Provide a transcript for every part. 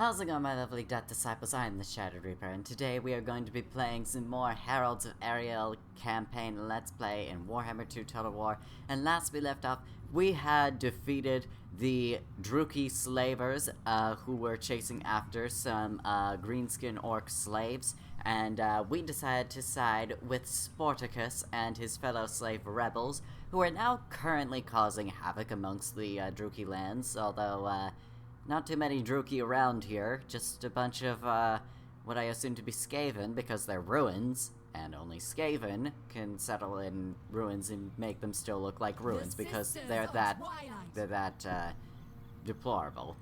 How's it going, my lovely Death Disciples? I am the Shadow Reaper, and today we are going to be playing some more Heralds of Ariel campaign Let's Play in Warhammer 2 Total War. And last we left off, we had defeated the Druchii slavers, who were chasing after some greenskin orc slaves, and we decided to side with Sportacus and his fellow slave rebels, who are now currently causing havoc amongst the Druchii lands, although not too many Druchii around here, just a bunch of, what I assume to be SKAVEN, because they're ruins, and only SKAVEN can settle in ruins and make them still look like ruins, because they're that deplorable.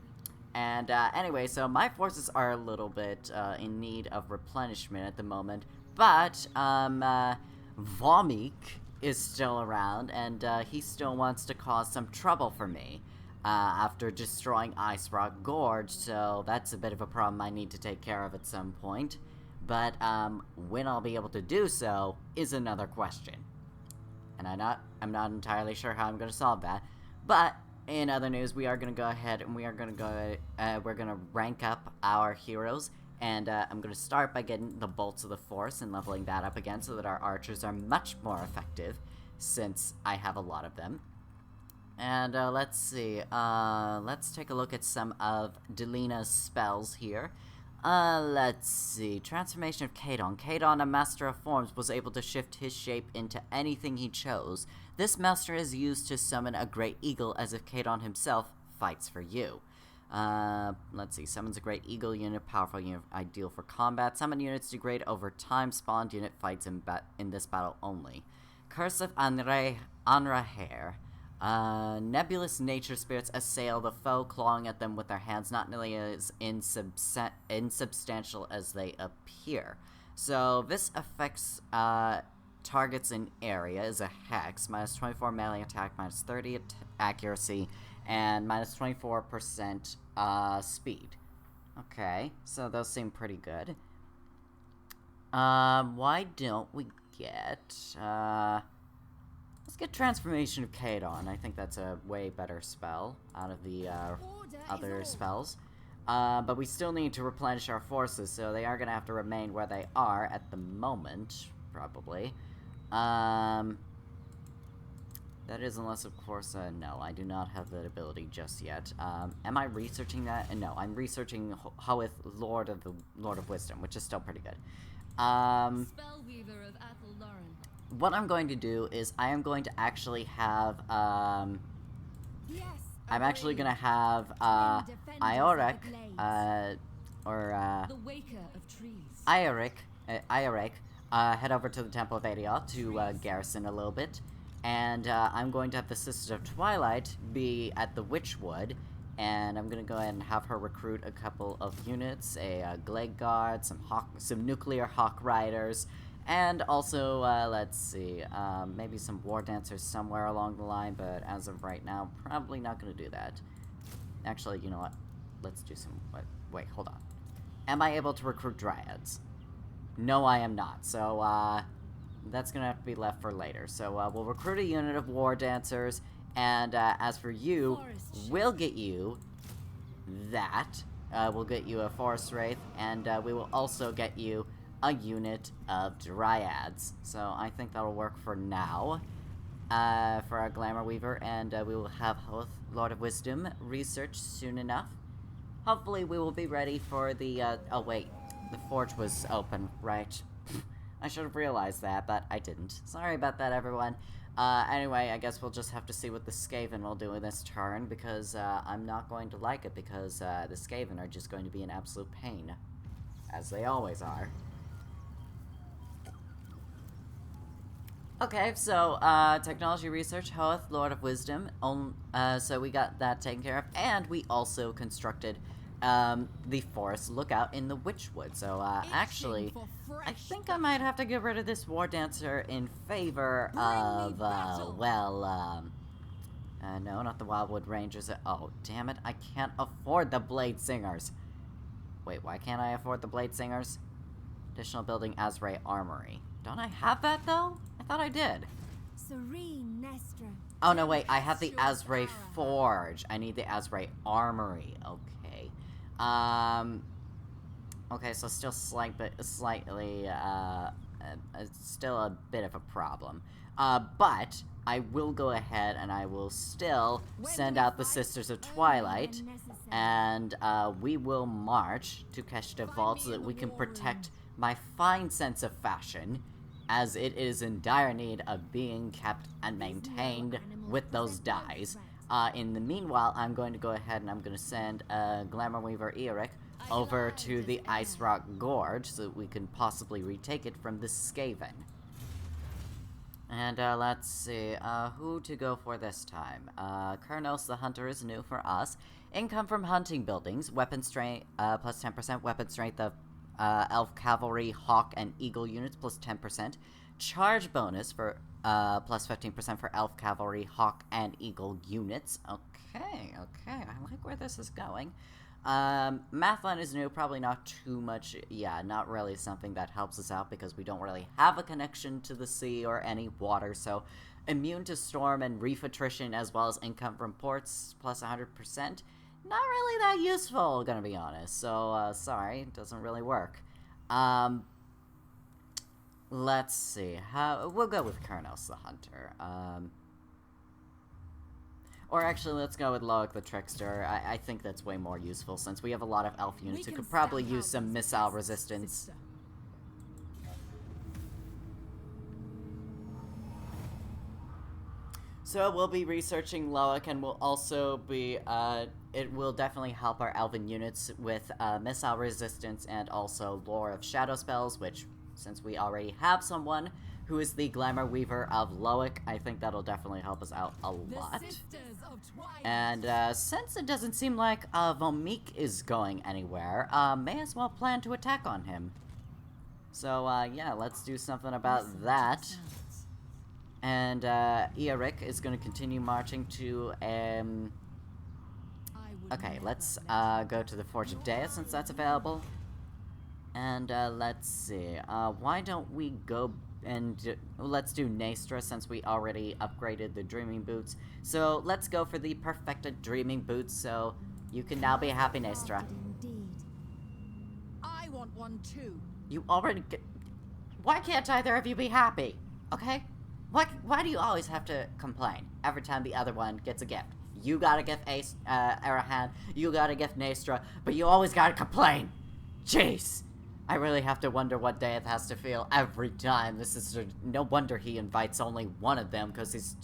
And, anyway, so my forces are a little bit, in need of replenishment at the moment, but, Vomik is still around, and, he still wants to cause some trouble for me. After destroying Ice Rock Gorge, so that's a bit of a problem I need to take care of at some point. But, when I'll be able to do so is another question. And I'm not entirely sure how I'm going to solve that. But, in other news, we are going to go ahead and we're going to rank up our heroes. And, I'm going to start by getting the Bolts of the Force and leveling that up again so that our archers are much more effective, since I have a lot of them. And, let's see, let's take a look at some of Delina's spells here. Let's see, Transformation of Kadon. Kadon, a master of forms, was able to shift his shape into anything he chose. This master is used to summon a great eagle as if Kadon himself fights for you. Let's see, summons a great eagle unit, powerful unit, ideal for combat. Summon units degrade over time, spawned unit fights in this battle only. Curse of Anraher. Nebulous nature spirits assail the foe, clawing at them with their hands, not nearly as insubstantial as they appear. So, this affects, targets in area, is a hex, minus 24 melee attack, minus 30 accuracy, and minus 24%, speed. Okay, so those seem pretty good. Why don't we get, let's get Transformation of Kadon. I think that's a way better spell out of the other spells. But we still need to replenish our forces, so they are going to have to remain where they are at the moment, probably. That is, unless, of course, no, I do not have that ability just yet. Am I researching that? No, I'm researching Hoeth, Lord of Wisdom, which is still pretty good. Spellweaver of Athelloren. What I'm going to do is I am going to actually have, Yes, I'm actually going to have, Iorek, the Waker of Trees. Iorek, head over to the Temple of Ariel to, garrison a little bit, and, I'm going to have the Sisters of Twilight be at the Witchwood, and I'm going to go ahead and have her recruit a couple of units, a, Glade Guard, some Nuclear Hawk Riders, and also, let's see, maybe some War Dancers somewhere along the line, but as of right now, probably not going to do that. Actually, you know what? Let's do some... Wait, hold on. Am I able to recruit Dryads? No, I am not, so, that's going to have to be left for later. So, we'll recruit a unit of War Dancers, and, as for you, we'll get you that. We'll get you a Forest Wraith, and, we will also get you a unit of Dryads. So I think that'll work for now, for our Glamour Weaver, and we will have Hoeth, Lord of Wisdom, research soon enough. Hopefully we will be ready for the, oh wait, the forge was open, right? I should have realized that, but I didn't. Sorry about that, everyone. Anyway, I guess we'll just have to see what the SKAVEN will do in this turn, because, I'm not going to like it, because, the SKAVEN are just going to be an absolute pain. As they always are. Okay, so, technology research, Hoeth, Lord of Wisdom, so we got that taken care of, and we also constructed, the Forest Lookout in the Witchwood, so, actually, I think I might have to get rid of this War Dancer in favor of, well, no, not the Wildwood Rangers, oh, damn it, I can't afford the Blade Singers. Wait, why can't I afford the Blade Singers? Additional building, Asrai Armory. Don't I have that, though? I thought I did. Serene Nestra. Oh, no, wait, I have the Asrai Forge. I need the Asrai Armory. Okay. Okay, so still slightly, still a bit of a problem. But I will go ahead and I will still send out the Sisters of Twilight, and, we will march to Keshta Vault so that we can protect my fine sense of fashion, as it is in dire need of being kept and maintained with those dyes. In the meanwhile, I'm going to go ahead and I'm going to send, Glamour Weaver Eric over to the Ice Rock Gorge so that we can possibly retake it from the SKAVEN. And, let's see, who to go for this time? Kurnos the Hunter is new for us. Income from hunting buildings, weapon strength, plus 10%, weapon strength of, Elf Cavalry, Hawk, and Eagle units, plus 10%. Charge bonus for, plus 15% for Elf Cavalry, Hawk, and Eagle units. Okay, I like where this is going. Mathline is new, probably not too much, yeah, not really something that helps us out because we don't really have a connection to the sea or any water, so immune to storm and reef attrition as well as income from ports, plus 100%, not really that useful, gonna be honest, so, sorry, it doesn't really work. Let's see, we'll go with Kurnos the Hunter, or actually, let's go with Loic the Trickster. I think that's way more useful, since we have a lot of elf units who could probably use some missile resistance. So we'll be researching Loic, and we'll also be, it will definitely help our elven units with, missile resistance and also lore of shadow spells, which, since we already have someone who is the Glamour Weaver of Loic, I think that'll definitely help us out a lot. And, since it doesn't seem like, Vomik is going anywhere, may as well plan to attack on him. So, yeah, let's do something about that. And, Eric is gonna continue marching to, okay, let's, go to the Forge of Dea, since that's available. And, let's see, why don't we go and let's do Nastra, since we already upgraded the Dreaming Boots. So, let's go for the perfected Dreaming Boots, so you can now be happy, Nastra. I want one too. You already get... Why can't either of you be happy? Okay? Why do you always have to complain every time the other one gets a gift? You got a gift, Arahan, you got a gift, Nastra, but you always gotta complain! Jeez! I really have to wonder what Death has to feel every time. This is no wonder he invites only one of them, because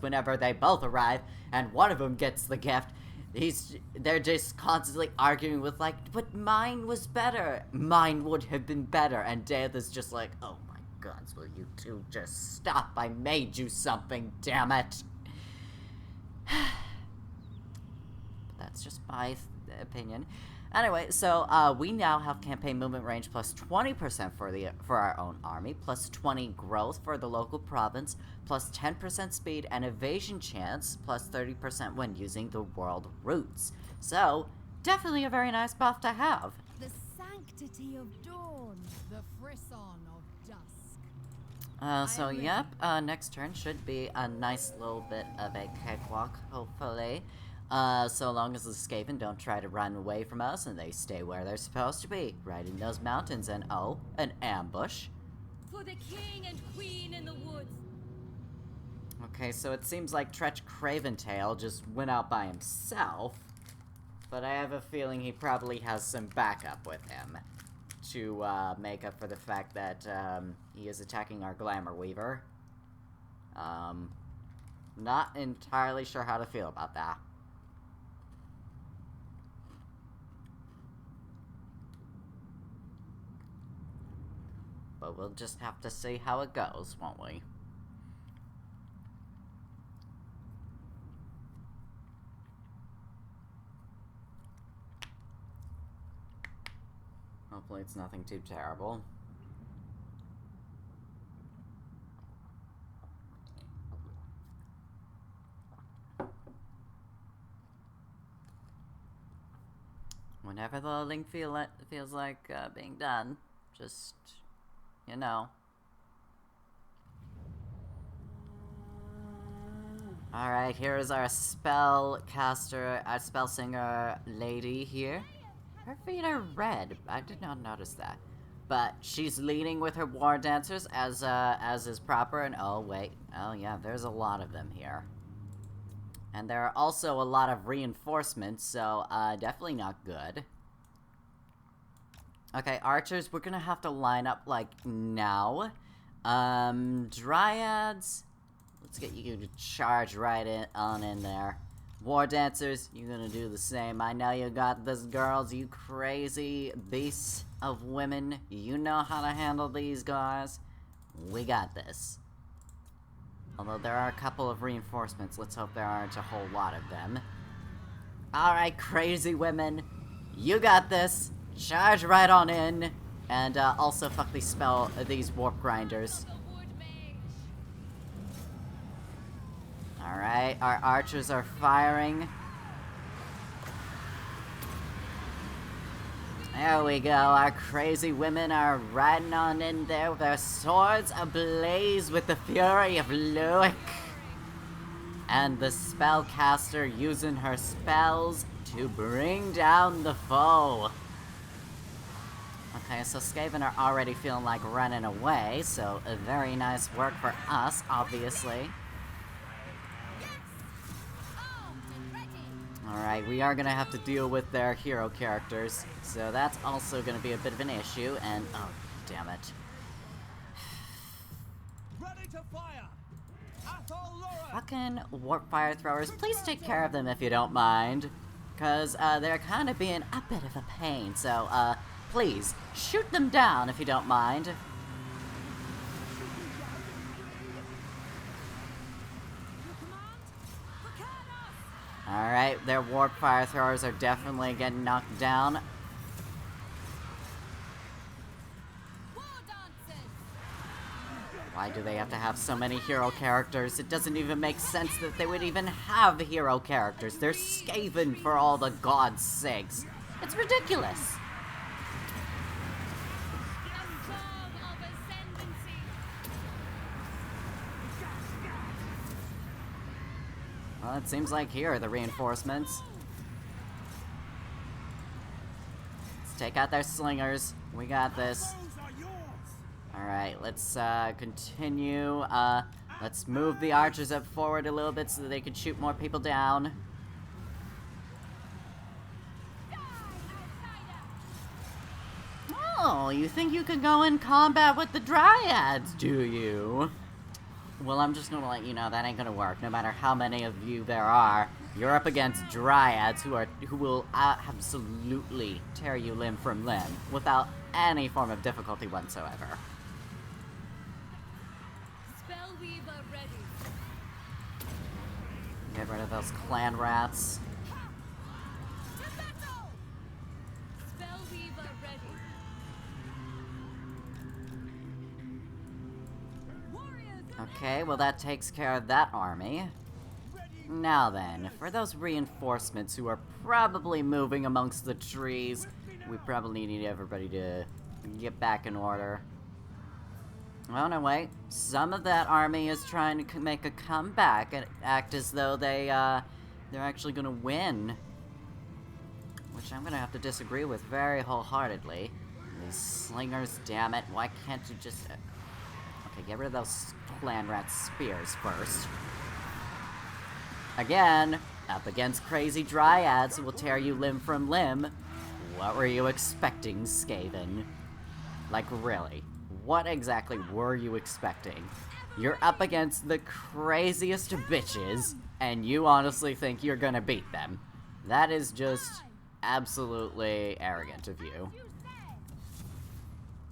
whenever they both arrive and one of them gets the gift, they're just constantly arguing with like, but mine was better. Mine would have been better. And Death is just like, oh my gods, will you two just stop? I made you something, damn it. But that's just my opinion. Anyway, so, we now have campaign movement range plus 20% for our own army, plus 20 growth for the local province, plus 10% speed and evasion chance, plus 30% when using the world routes. So, definitely a very nice buff to have. The sanctity of dawn. The frisson of dusk. So, yep, next turn should be a nice little bit of a cakewalk, hopefully. So long as the SKAVEN don't try to run away from us and they stay where they're supposed to be, right in those mountains, and oh, an ambush. For the king and queen in the woods. Okay, so it seems like Tretch Craventail just went out by himself, but I have a feeling he probably has some backup with him to, make up for the fact that, he is attacking our Glamour Weaver. Not entirely sure how to feel about that. But we'll just have to see how it goes, won't we? Hopefully it's nothing too terrible. Whenever the loading feels like being done, just... you know. Alright, here is our spellcaster, our spell singer lady here. Her feet are red. I did not notice that. But she's leading with her war dancers as is proper, and oh wait. Oh yeah, there's a lot of them here. And there are also a lot of reinforcements, so definitely not good. Okay, archers, we're gonna have to line up like now. Dryads, let's get you to charge right on in there. War dancers, you're gonna do the same. I know you got this, girls, you crazy beasts of women. You know how to handle these guys. We got this. Although there are a couple of reinforcements, let's hope there aren't a whole lot of them. Alright, crazy women, you got this. Charge right on in. And also fuck these warp grinders. Alright, our archers are firing. There we go, our crazy women are riding on in there with their swords ablaze with the fury of Luik. And the spellcaster using her spells to bring down the foe. Okay, so SKAVEN are already feeling like running away, so a very nice work for us, obviously. Alright, we are gonna have to deal with their hero characters, so that's also gonna be a bit of an issue, and oh, damn it. Ready to fire! Fucking warp fire throwers, please take care of them if you don't mind. Cause, they're kinda being a bit of a pain, so, please, shoot them down if you don't mind. Alright, their warp fire throwers are definitely getting knocked down. Why do they have to have so many hero characters? It doesn't even make sense that they would even have hero characters. They're SKAVEN, for all the gods' sakes. It's ridiculous. Well, it seems like here are the reinforcements. Let's take out their slingers. We got this. Alright, let's continue. Let's move the archers up forward a little bit so that they can shoot more people down. Oh, you think you can go in combat with the Dryads, do you? Well, I'm just gonna let you know that ain't gonna work. No matter how many of you there are, you're up against Dryads who will absolutely tear you limb from limb without any form of difficulty whatsoever. Spellweaver ready. Get rid of those clan rats. To battle! Spellweaver ready. Okay, well that takes care of that army. Now then, for those reinforcements who are probably moving amongst the trees, we probably need everybody to get back in order. Oh no, wait. Some of that army is trying to make a comeback and act as though they're actually gonna win. Which I'm gonna have to disagree with very wholeheartedly. These slingers, damn it, why can't you just... Okay, get rid of those clan rat spears first. Again, up against crazy Dryads who will tear you limb from limb. What were you expecting, SKAVEN? Like, really? What exactly were you expecting? You're up against the craziest bitches, and you honestly think you're gonna beat them. That is just absolutely arrogant of you.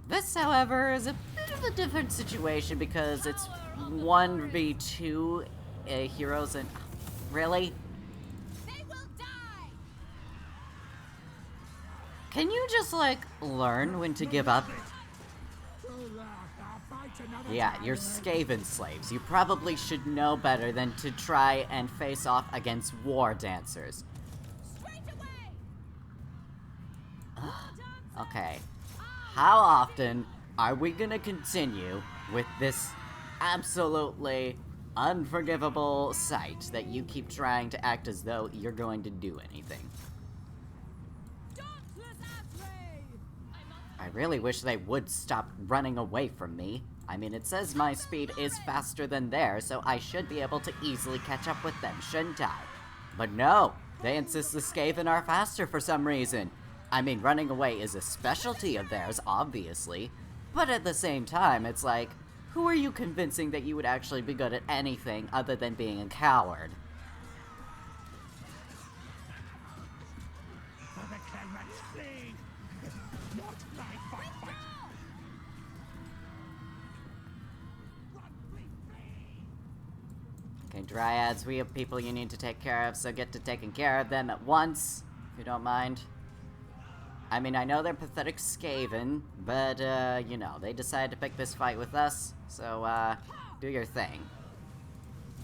This, however, is a bit of a different situation because it's 1v2 heroes and... Really? They will die. Can you just, like, learn when to give up? Yeah, you're SKAVEN slaves. You probably should know better than to try and face off against war dancers. Straight away. Okay. How often are we gonna continue with this absolutely unforgivable sight that you keep trying to act as though you're going to do anything? Dauntless Asrai! I really wish they would stop running away from me. I mean, it says my speed is faster than theirs, so I should be able to easily catch up with them, shouldn't I? But no, they insist the Skaven are faster for some reason. I mean, running away is a specialty of theirs, obviously, but at the same time, it's like, who are you convincing that you would actually be good at anything other than being a coward? Okay, Dryads, we have people you need to take care of, so get to taking care of them at once, if you don't mind. I mean, I know they're pathetic Skaven, but, you know, they decided to pick this fight with us, so, do your thing.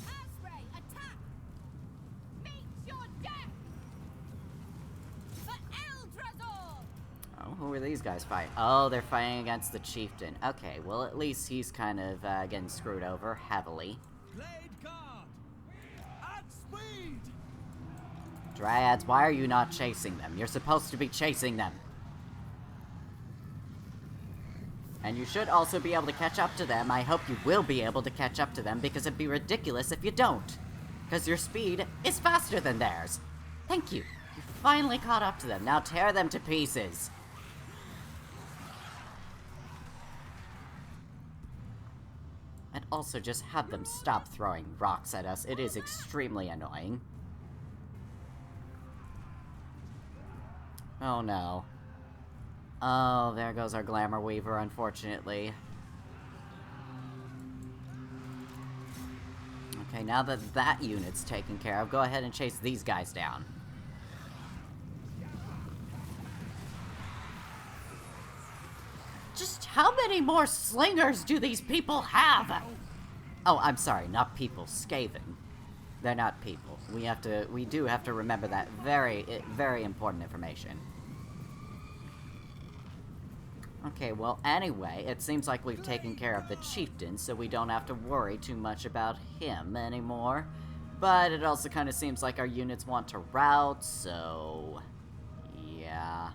Asrai, attack! Meet your death! For Eldrazi! Oh, who are these guys fighting? Oh, they're fighting against the chieftain. Okay, well, at least he's kind of, getting screwed over heavily. Blade guard! At speed! Dryads, why are you not chasing them? You're supposed to be chasing them. And you should also be able to catch up to them. I hope you will be able to catch up to them, because it'd be ridiculous if you don't. Because your speed is faster than theirs. Thank you. You finally caught up to them. Now tear them to pieces. And also just have them stop throwing rocks at us. It is extremely annoying. Oh no. Oh, there goes our Glamour Weaver, unfortunately. Okay, now that that unit's taken care of, go ahead and chase these guys down. Just how many more slingers do these people have? Oh, I'm sorry, not people, Skaven. They're not people. We do have to remember that very important information. Okay, well, anyway, it seems like we've taken care of the chieftain, so we don't have to worry too much about him anymore. But it also kind of seems like our units want to rout, so... yeah...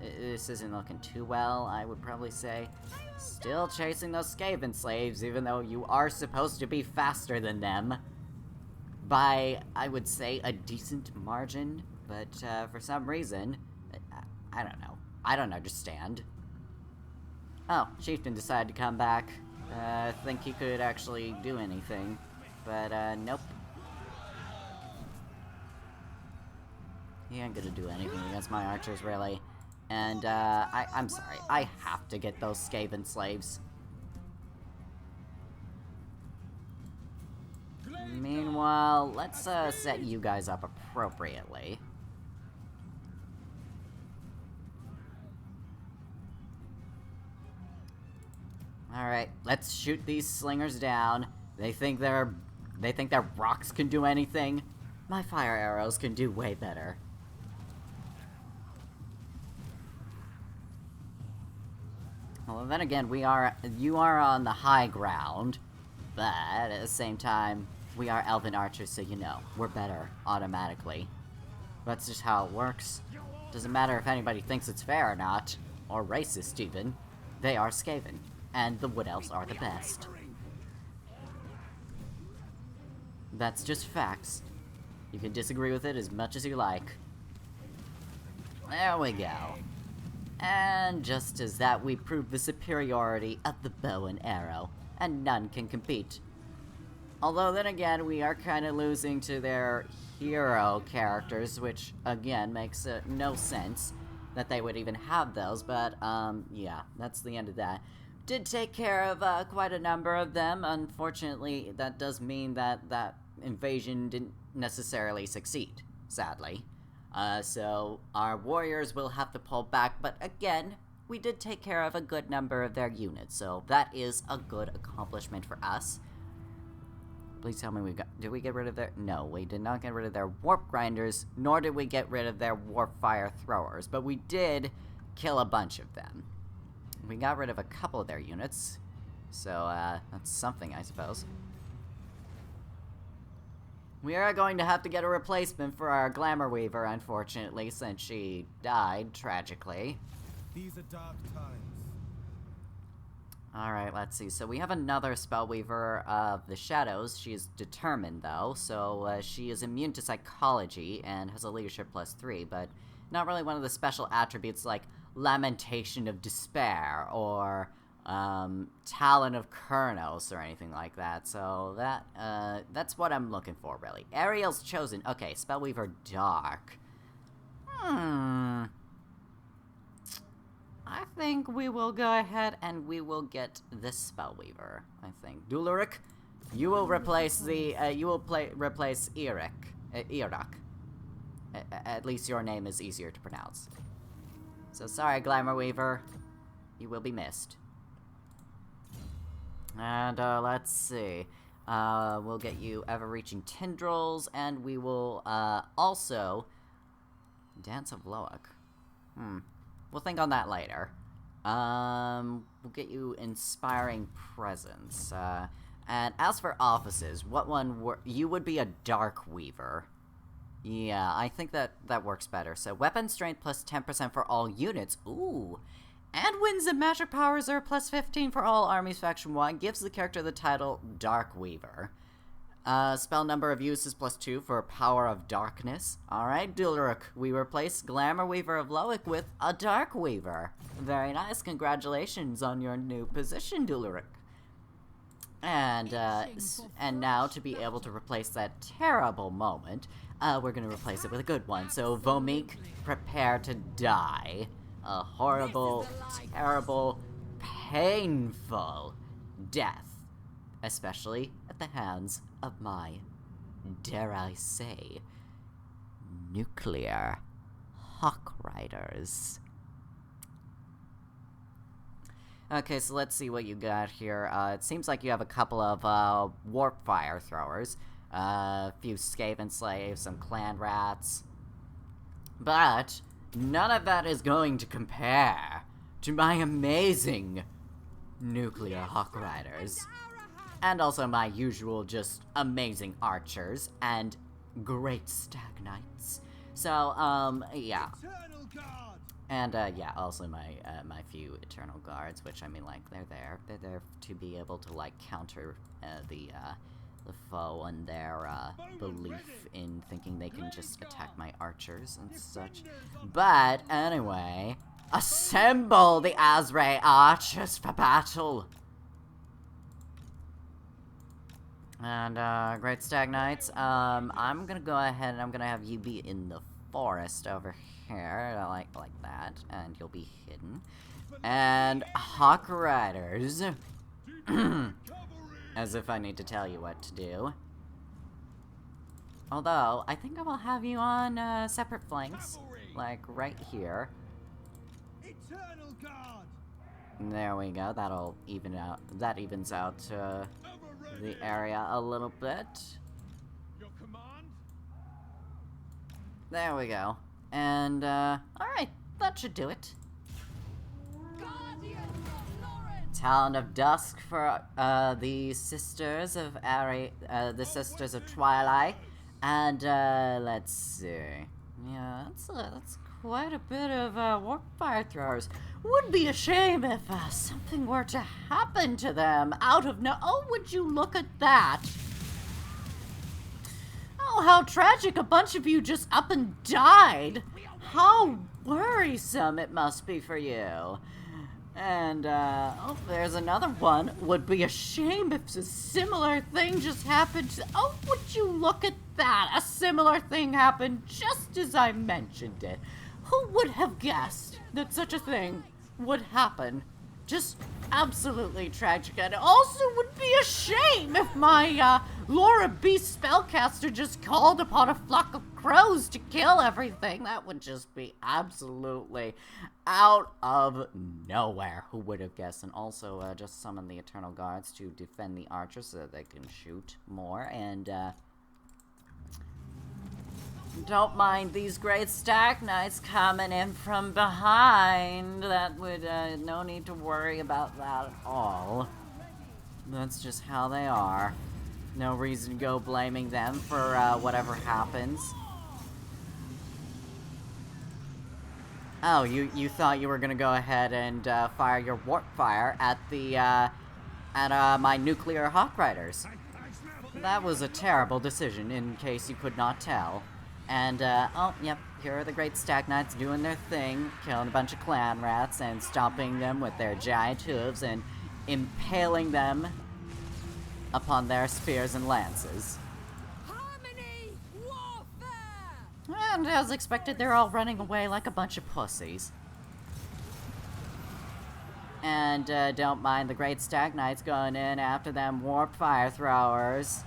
this isn't looking too well, I would probably say. Still chasing those Skaven slaves, even though you are supposed to be faster than them. By, I would say, a decent margin. But, for some reason... I don't know. I don't understand. Oh, Chieftain decided to come back. Think he could actually do anything. But, nope. He ain't gonna do anything against my archers, really. And, I'm sorry. I have to get those Skaven slaves. Meanwhile, let's, set you guys up appropriately. Alright, let's shoot these slingers down. They think their rocks can do anything. My fire arrows can do way better. Well, then again, you are on the high ground, but at the same time, we are elven archers, so you know, we're better, automatically. That's just how it works. Doesn't matter if anybody thinks it's fair or not, or racist even, they are Skaven. And the Wood Elves are the best. That's just facts. You can disagree with it as much as you like. There we go. And just as that, we prove the superiority of the bow and arrow, and none can compete. Although then again, we are kind of losing to their hero characters, which again makes no sense that they would even have those, but yeah, that's the end of that. Did take care of quite a number of them. Unfortunately, that does mean that that invasion didn't necessarily succeed, sadly. So our warriors will have to pull back, but again, we did take care of a good number of their units, so that is a good accomplishment for us. Please tell me did we get rid of their, no, we did not get rid of their warp grinders, nor did we get rid of their warp fire throwers, but we did kill a bunch of them. We got rid of a couple of their units, so, that's something, I suppose. We are going to have to get a replacement for our Glamour Weaver, unfortunately, since she died tragically. These are dark times. Alright, let's see. So we have another Spellweaver of the Shadows. She is determined, though, so she is immune to psychology and has a leadership +3, but not really one of the special attributes like Lamentation of Despair or Talon of Kurnos or anything like that. So that's what I'm looking for, really. Ariel's chosen. Okay, Spellweaver Dark. I think we will go ahead and we will get this Spellweaver, I think. Duluric, you will replace the, replace Irak. At least your name is easier to pronounce. So sorry, Glamour Weaver. You will be missed. And, let's see. We'll get you Ever-Reaching Tendrils, and we will, also... Dance of Loak. We'll think on that later. We'll get you Inspiring Presence. And as for offices, what one you would be a Dark Weaver. Yeah, I think that works better. So, weapon strength plus 10% for all units. Ooh. And winds and magic powers are plus 15 for all armies faction 1. Gives the character the title Dark Weaver. Spell number of uses plus 2 for Power of Darkness. Alright, Duluric, we replace Glamour Weaver of Loic with a Dark Weaver. Very nice, congratulations on your new position, Duluric. And now to be able to replace that terrible moment, we're gonna replace it with a good one. So, Vomik, prepare to die. A horrible, terrible, painful death. Especially at the hands of my, dare I say, nuclear Hawk Riders. Okay, so let's see what you got here. It seems like you have a couple of warp fire throwers, a few Skaven slaves, some clan rats, but none of that is going to compare to my amazing nuclear Hawk Riders. And also my usual just amazing archers and great stag knights. So, yeah. And, yeah, also my, my few Eternal Guards, which, I mean, like, they're there. They're there to be able to, like, counter, the foe and their, belief in thinking they can just attack my archers and such. But, anyway, assemble the Asrai archers for battle! And, great stag knights, I'm gonna go ahead and I'm gonna have you be in the forest over here, like that, and you'll be hidden. And Hawk Riders, as if I need to tell you what to do. Although, I think I will have you on, separate flanks, like right here. Eternal Guard. There we go, that'll even out, that evens out, the area a little bit. Your command? There we go. And, alright, that should do it. Guardians of Lauren! Talon of Dusk for, the Sisters of the Sisters of Twilight. And, let's see. Yeah, that's quite a bit of, warp fire throwers. Would be a shame if, something were to happen to them out of oh, would you look at that? Oh, how tragic, a bunch of you just up and died. How worrisome it must be for you. And, oh, there's another one. Would be a shame if a similar thing just happened to, oh, would you look at that? A similar thing happened just as I mentioned it. Who would have guessed that such a thing would happen? Just absolutely tragic, and it also would be a shame if my, Laura Beast spellcaster just called upon a flock of crows to kill everything. That would just be absolutely out of nowhere. Who would have guessed? And also, just summon the Eternal Guards to defend the archers so that they can shoot more, and, don't mind these great stag knights coming in from behind. That would, no need to worry about that at all. That's just how they are. No reason to go blaming them for whatever happens. Oh, you thought you were gonna go ahead and fire your warp fire at the my nuclear Hawk Riders. That was a terrible decision, in case you could not tell. And oh, yep, here are the Great Stag Knights doing their thing, killing a bunch of clan rats and stomping them with their giant hooves and impaling them upon their spears and lances. Harmony warfare. And as expected, they're all running away like a bunch of pussies. And don't mind the Great Stag Knights going in after them warp fire throwers.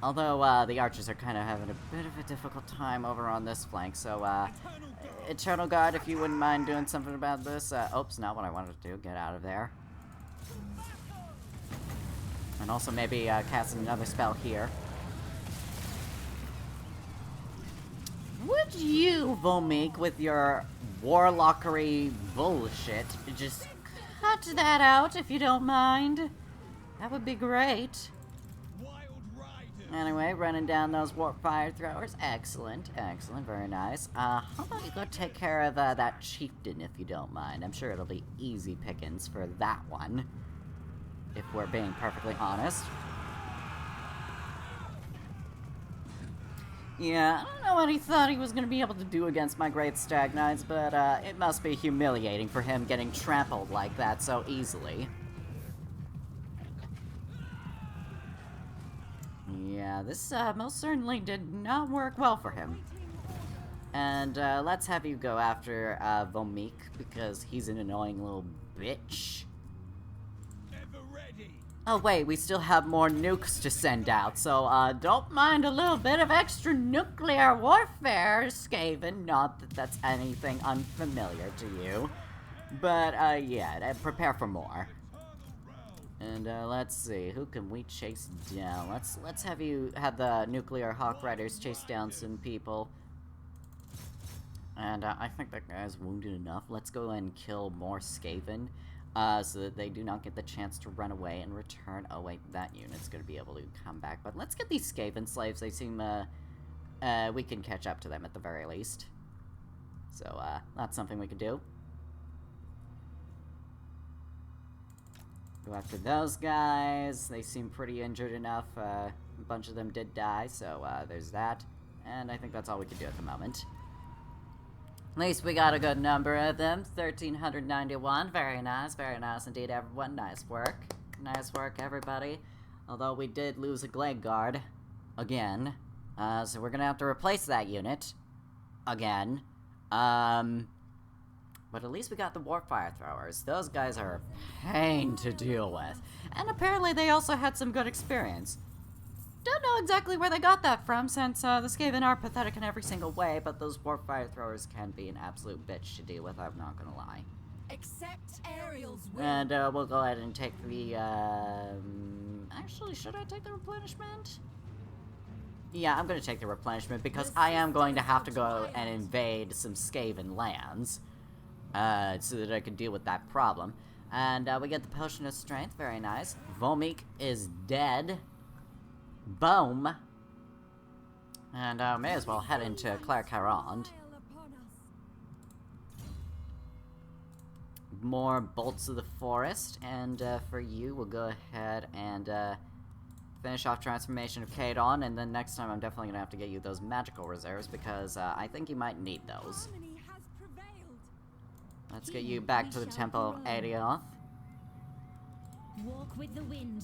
Although the archers are kind of having a bit of a difficult time over on this flank, so Eternal God, if you wouldn't mind doing something about this. Oops, not what I wanted to do. Get out of there. And also maybe casting another spell here. Would you, Vomik, with your warlockery bullshit, just cut that out if you don't mind? That would be great. Anyway, running down those warp fire throwers. Excellent, excellent, very nice. How about you go take care of that chieftain if you don't mind? I'm sure it'll be easy pickings for that one, if we're being perfectly honest. Yeah, I don't know what he thought he was going to be able to do against my Great Stag Knights, but it must be humiliating for him getting trampled like that so easily. Yeah, this most certainly did not work well for him. And let's have you go after Vomik, because he's an annoying little bitch. Ever ready. Oh wait, we still have more nukes to send out, so don't mind a little bit of extra nuclear warfare, SKAVEN. Not that that's anything unfamiliar to you. But yeah, prepare for more. And let's see, who can we chase down? Let's have you have the nuclear Hawk Riders chase down some people. And I think that guy's wounded enough. Let's go and kill more SKAVEN, so that they do not get the chance to run away and return. Oh wait, that unit's gonna be able to come back. But let's get these SKAVEN slaves. They seem we can catch up to them at the very least. So that's something we can do. Go after those guys. They seem pretty injured enough. A bunch of them did die, so there's that. And I think that's all we can do at the moment. At least we got a good number of them. 1,391. Very nice indeed, everyone. Nice work. Nice work, everybody. Although we did lose a Glade Guard. Again. So we're gonna have to replace that unit. Again. But at least we got the warp fire throwers. Those guys are a pain to deal with. And apparently they also had some good experience. Don't know exactly where they got that from, since the SKAVEN are pathetic in every single way, but those warp fire throwers can be an absolute bitch to deal with, I'm not gonna lie. Accept Ariel's will. And we'll go ahead and take the, actually, should I take the replenishment? Yeah, I'm gonna take the replenishment, because I am going to have to go and invade some SKAVEN lands. So that I can deal with that problem. And we get the Potion of Strength, very nice. Vomik is dead. Boom. And may as well head into Claire Carond. More Bolts of the Forest, and for you, we'll go ahead and finish off Transformation of Kadon, and then next time I'm definitely gonna have to get you those magical reserves, because I think you might need those. Let's get you back to the Temple of Ariel. Walk with the wind.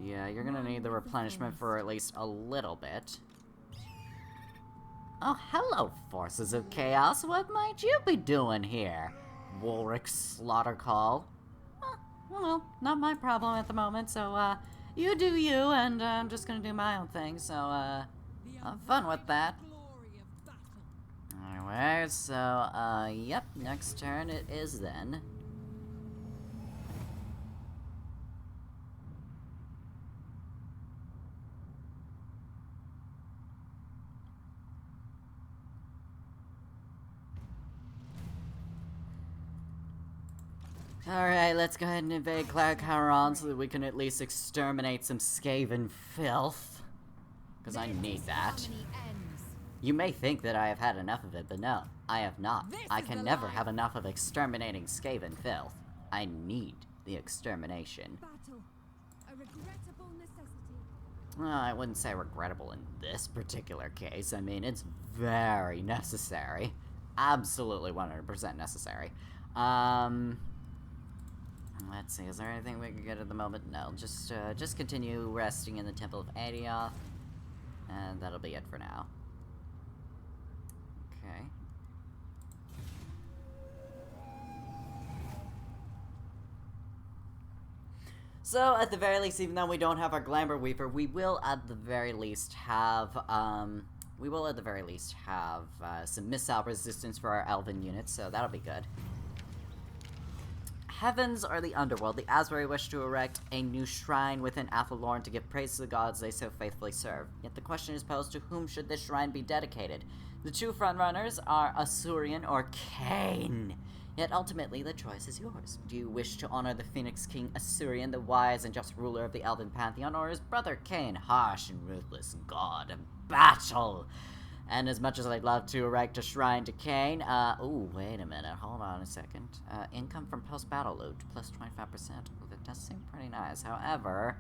Yeah, you're gonna need the replenishment for at least a little bit. Oh, hello, Forces of Chaos. What might you be doing here? Woolrich Slaughtercall. Well, not my problem at the moment, so, you do you, and I'm just gonna do my own thing, so, have fun with that. Anyway, so, yep, next turn it is then. Alright, let's go ahead and invade Claracaron so that we can at least exterminate some Skaven filth. Because I need that. Harmony ends. You may think that I have had enough of it, but no, I have not. This I is can the never life. have enough of exterminating Skaven filth. I need the extermination. Battle. A regrettable necessity. Well, I wouldn't say regrettable in this particular case. I mean, it's very necessary. Absolutely 100% necessary. Let's see, is there anything we can get at the moment? No, just continue resting in the Temple of Adioth, and that'll be it for now. Okay. So, at the very least, even though we don't have our Glamour Weaver, we will at the very least have, some missile resistance for our Elven units, so that'll be good. Heavens or the underworld, the Asrai wish to erect a new shrine within Athelorn to give praise to the gods they so faithfully serve. Yet the question is posed, to whom should this shrine be dedicated? The two frontrunners are Asuryan or Cain. Yet ultimately, the choice is yours. Do you wish to honor the Phoenix King Asuryan, the wise and just ruler of the Elven Pantheon, or his brother Cain, harsh and ruthless god of battle? And as much as I'd love to erect a shrine to Cain, ooh, wait a minute, hold on a second. Income from post-battle loot, plus 25%. Ooh, that does seem pretty nice. However,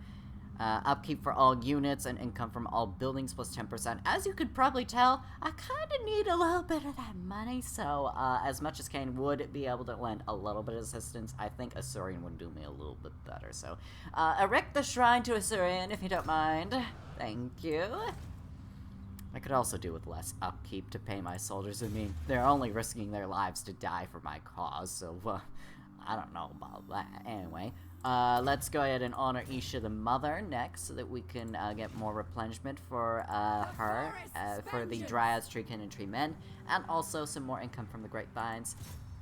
upkeep for all units and income from all buildings, plus 10%. As you could probably tell, I kinda need a little bit of that money, so, as much as Cain would be able to lend a little bit of assistance, I think Asuryan would do me a little bit better. So, erect the shrine to Asuryan, if you don't mind. Thank you. I could also do with less upkeep to pay my soldiers. I mean, they're only risking their lives to die for my cause, so, I don't know about that. Anyway, let's go ahead and honor Isha the Mother next, so that we can, get more replenishment for, her, for the Dryads, Tree Kin, and Tree Men, and also some more income from the Grapevines.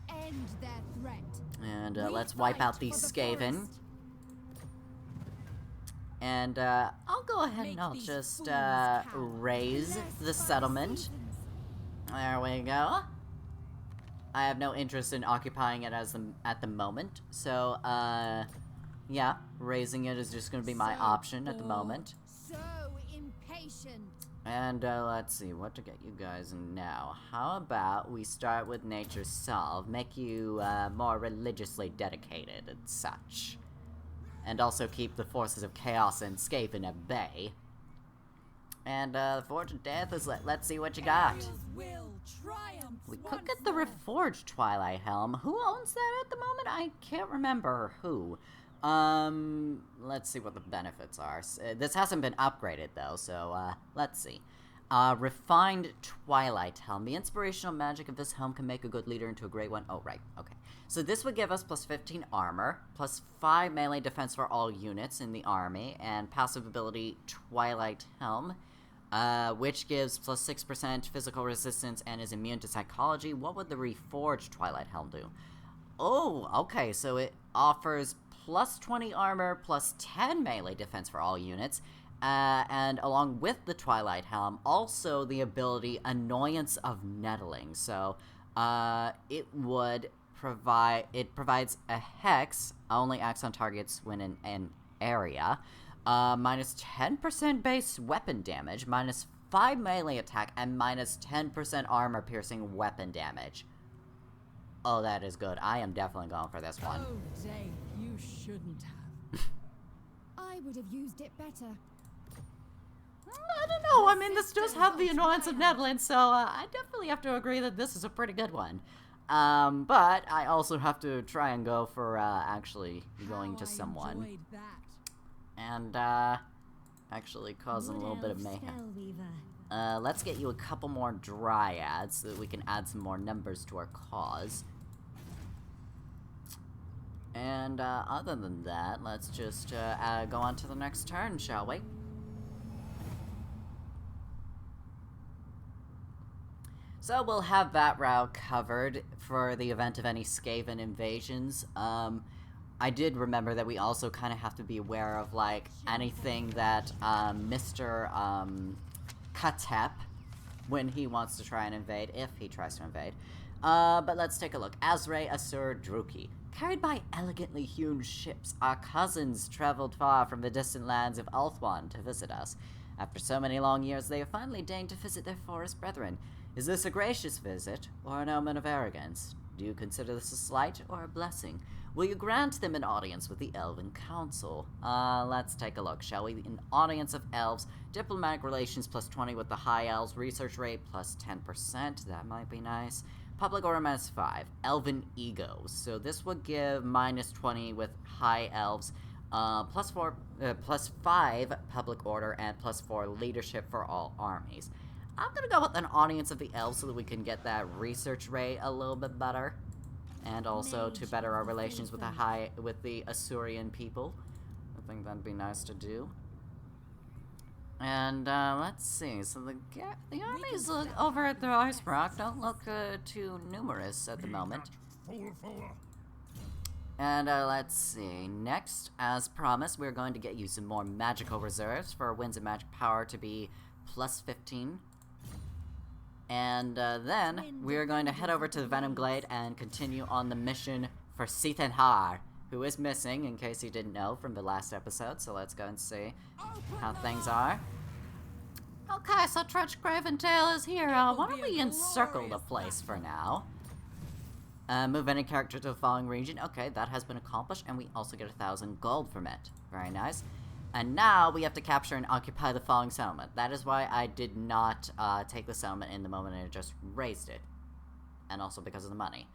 End their threat. And, We let's wipe fight out these for the Skaven. forest. And, I'll go ahead and Make I'll these just, fools cower. raise Bless the thy settlement. seasons. There we go. I have no interest in occupying it at the moment, so, yeah, raising it is just gonna be my So option at the bored, moment. So impatient. And, let's see, what to get you guys now. How about we start with Nature's Solve, make you, more religiously dedicated and such. And also keep the forces of Chaos and Skaven at bay. And, the Forge of Death is, let's see what you got. Ariel's will triumph We could once get the more. Reforged Twilight Helm. Who owns that at the moment? I can't remember who. Let's see what the benefits are. This hasn't been upgraded, though, so, let's see. Refined Twilight Helm. The inspirational magic of this helm can make a good leader into a great one. Oh, right, okay. So this would give us plus 15 armor, plus 5 melee defense for all units in the army, and passive ability Twilight Helm, which gives plus 6% physical resistance and is immune to psychology. What would the Reforged Twilight Helm do? Oh, okay, so it offers plus 20 armor, plus 10 melee defense for all units, and along with the Twilight Helm, also the ability Annoyance of Nettling. So, it provides a hex, only acts on targets when in an area, minus 10% base weapon damage, minus 5 melee attack, and minus 10% armor piercing weapon damage. Oh, that is good. I am definitely going for this one. Oh, Dave, you shouldn't have. I would have used it better. I don't know. I mean, this does have the Annoyance of Nettling, so I definitely have to agree that this is a pretty good one. But I also have to try and go for actually going to How I someone enjoyed that. and actually causing a little bit of mayhem. Let's get you a couple more Dryads so that we can add some more numbers to our cause. And other than that, let's just go on to the next turn, shall we? So we'll have that route covered for the event of any Skaven invasions. I did remember that we also kind of have to be aware of, like, anything that Mr. Katep, when he wants to try and invade, if he tries to invade, But let's take a look. Asrai, Asur, Druki. Carried by elegantly hewn ships, our cousins traveled far from the distant lands of Ulthuan to visit us. After so many long years, they have finally deigned to visit their forest brethren. Is this a gracious visit, or an omen of arrogance? Do you consider this a slight or a blessing? Will you grant them an audience with the Elven Council? Let's take a look, shall we? An audience of elves, diplomatic relations plus 20 with the High Elves, research rate plus 10%, that might be nice. Public order minus 5, Elven egos, so this would give minus 20 with High Elves, plus 5 public order, and plus 4 leadership for all armies. I'm gonna go with an audience of the elves so that we can get that research rate a little bit better. And also to better our relations with the Asurian people. I think that'd be nice to do. And let's see. So the armies over at the Ice Rock don't look too numerous at the moment. And let's see. Next, as promised, we're going to get you some more magical reserves for winds and magic power to be plus 15. And then we're going to head over to the Venom Glade and continue on the mission for Sethan Har, who is missing, in case you didn't know from the last episode. So let's go and see how things are. Okay, so Trudge Craventail is here. Why don't we encircle the place for now? Move any character to the following region. Okay, that has been accomplished, and we also get 1,000 gold from it. Very nice. And now we have to capture and occupy the following settlement. That is why I did not take the settlement in the moment I just raised it. And also because of the money.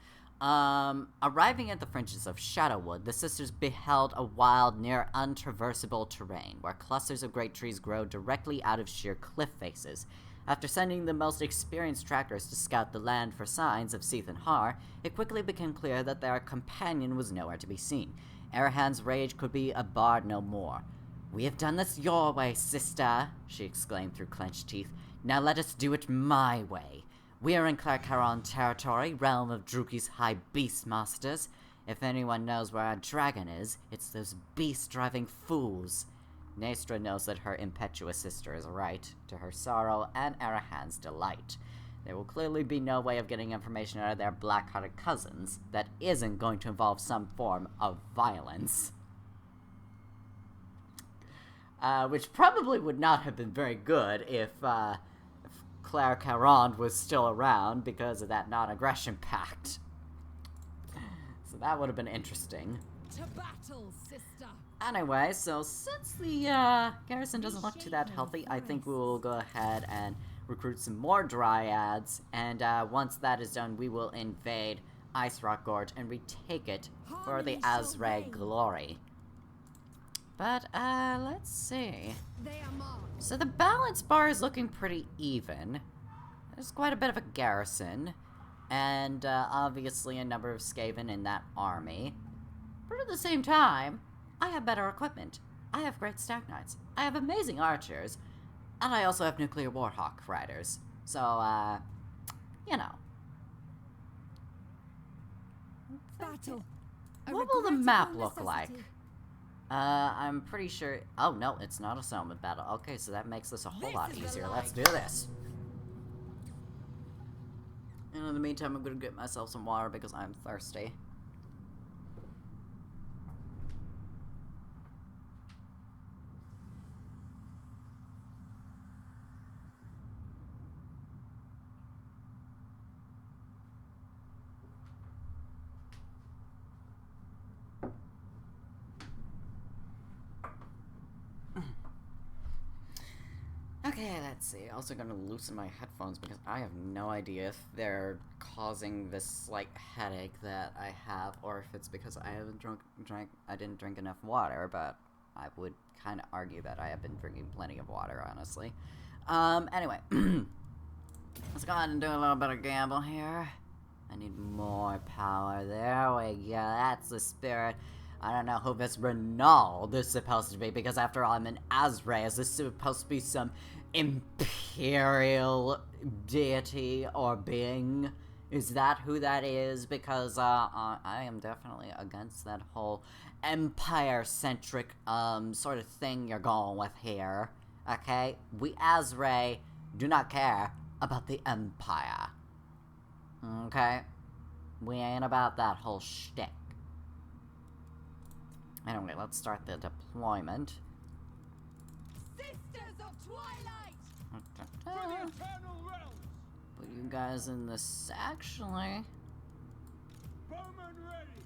Arriving at the fringes of Shadowwood, the sisters beheld a wild, near untraversable terrain, where clusters of great trees grow directly out of sheer cliff faces. After sending the most experienced trackers to scout the land for signs of Sethan Har, it quickly became clear that their companion was nowhere to be seen. Arahan's rage could be a bard no more. "We have done this your way, sister," she exclaimed through clenched teeth. "Now let us do it my way. We are in Clarcaron territory, realm of Druki's high beast masters. If anyone knows where our dragon is, it's those beast-driving fools." Naestra knows that her impetuous sister is right, to her sorrow and Arahan's delight. There will clearly be no way of getting information out of their black-hearted cousins that isn't going to involve some form of violence. Which probably would not have been very good if Claire Caron was still around because of that non-aggression pact. So that would have been interesting. To battle, sister. Anyway, so since the garrison doesn't look too that healthy, I think we will go ahead and recruit some more dryads, and once that is done, we will invade Ice Rock Gorge and retake it for the Asrai glory. But, let's see. So the balance bar is looking pretty even. There's quite a bit of a garrison, and obviously a number of SKAVEN in that army. But at the same time, I have better equipment. I have great stag knights. I have amazing archers. And I also have nuclear warhawk riders. So, you know. Battle. What will the map look like? I'm pretty sure... Oh, no, it's not a settlement battle. Okay, so that makes this a whole lot easier. Let's do this. And in the meantime, I'm gonna get myself some water because I'm thirsty. Okay, let's see. Also gonna loosen my headphones because I have no idea if they're causing this slight headache that I have, or if it's because I haven't I didn't drink enough water, but I would kind of argue that I have been drinking plenty of water, honestly. Anyway. Let's go ahead and do a little bit of gamble here. I need more power. There we go. That's the spirit. I don't know who this Renald is supposed to be, because after all, I'm an Asrai. Is this supposed to be some imperial deity or being? Is that who that is? Because I am definitely against that whole empire-centric sort of thing you're going with here. Okay? We Asrai do not care about the empire. Okay? We ain't about that whole shtick. Anyway, let's start the deployment. Sisters of Twilight! For the eternal realms! Put you guys in this, actually. Bowman ready!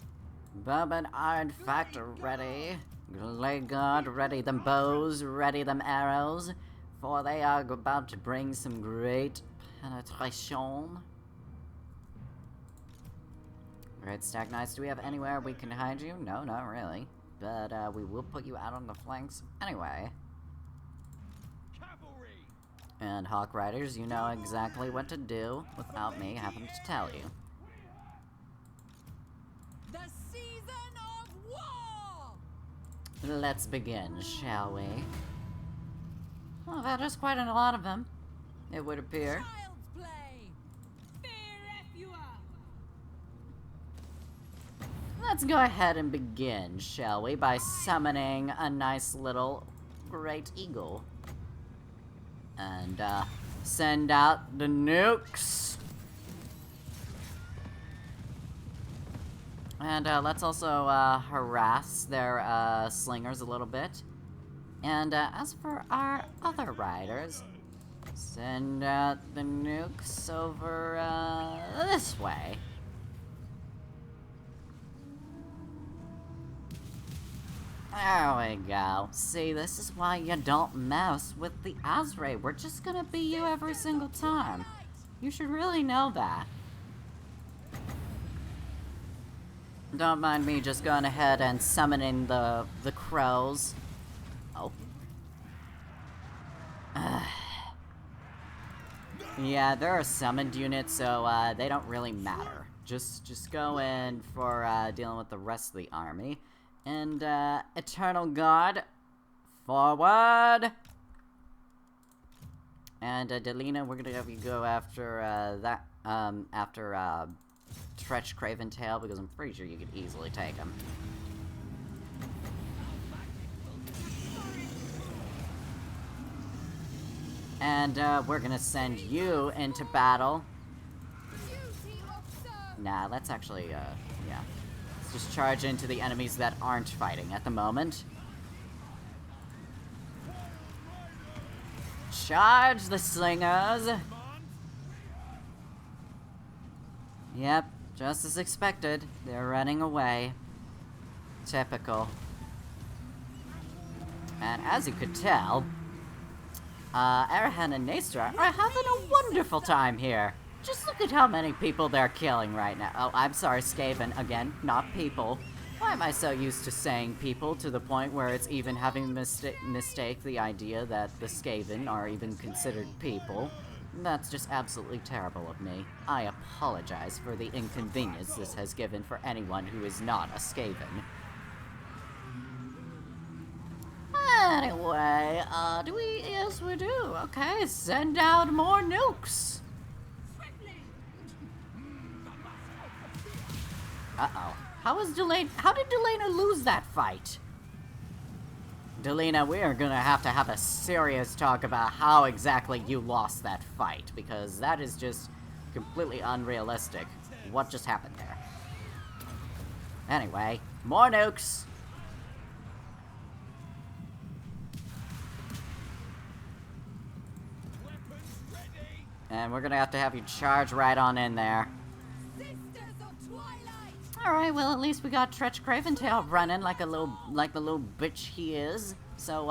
Bourbon Iron Factor ready. Glade Guard ready them bows, ready them arrows. For they are about to bring some great penetration. Great Stag Knights, do we have anywhere we can hide you? No, not really. But we will put you out on the flanks anyway. Cavalry! And Hawk Riders, you know exactly what to do without me having to tell you. The season of war! Let's begin, shall we? Well, that is quite a lot of them, it would appear. Child's play! Fear Refua! Let's go ahead and begin, shall we, by summoning a nice little Great Eagle. And, send out the nukes. And, let's also, harass their, slingers a little bit. And, as for our other riders, send out the nukes over, this way. There we go. See, this is why you don't mess with the Asrai. We're just gonna beat you every single time. You should really know that. Don't mind me just going ahead and summoning the crows. Oh. Yeah, there are summoned units, so they don't really matter. Just go in for dealing with the rest of the army. And Eternal Guard, forward. And Delina, we're gonna have you go after after Tretch Craven Tail, because I'm pretty sure you could easily take him. And we're gonna send you into battle. Duty of service! Nah, let's actually, yeah. Let's just charge into the enemies that aren't fighting at the moment. Charge the slingers! Yep, just as expected. They're running away. Typical. And as you could tell, Arahan and Nastra are having a wonderful time here. Just look at how many people they're killing right now. Oh, I'm sorry, Skaven. Again, not people. Why am I so used to saying people to the point where it's even having mistake the idea that the Skaven are even considered people? That's just absolutely terrible of me. I apologize for the inconvenience this has given for anyone who is not a Skaven. Anyway, do we? Yes, we do. Okay, send out more nukes. Uh-oh. How did Delena lose that fight? Delena, we are gonna have to have a serious talk about how exactly you lost that fight, because that is just completely unrealistic. What just happened there? Anyway, more nukes! And we're gonna have you charge right on in there. Sisters of Twilight! Alright, well at least we got Tretch Craventail running like the little bitch he is. So,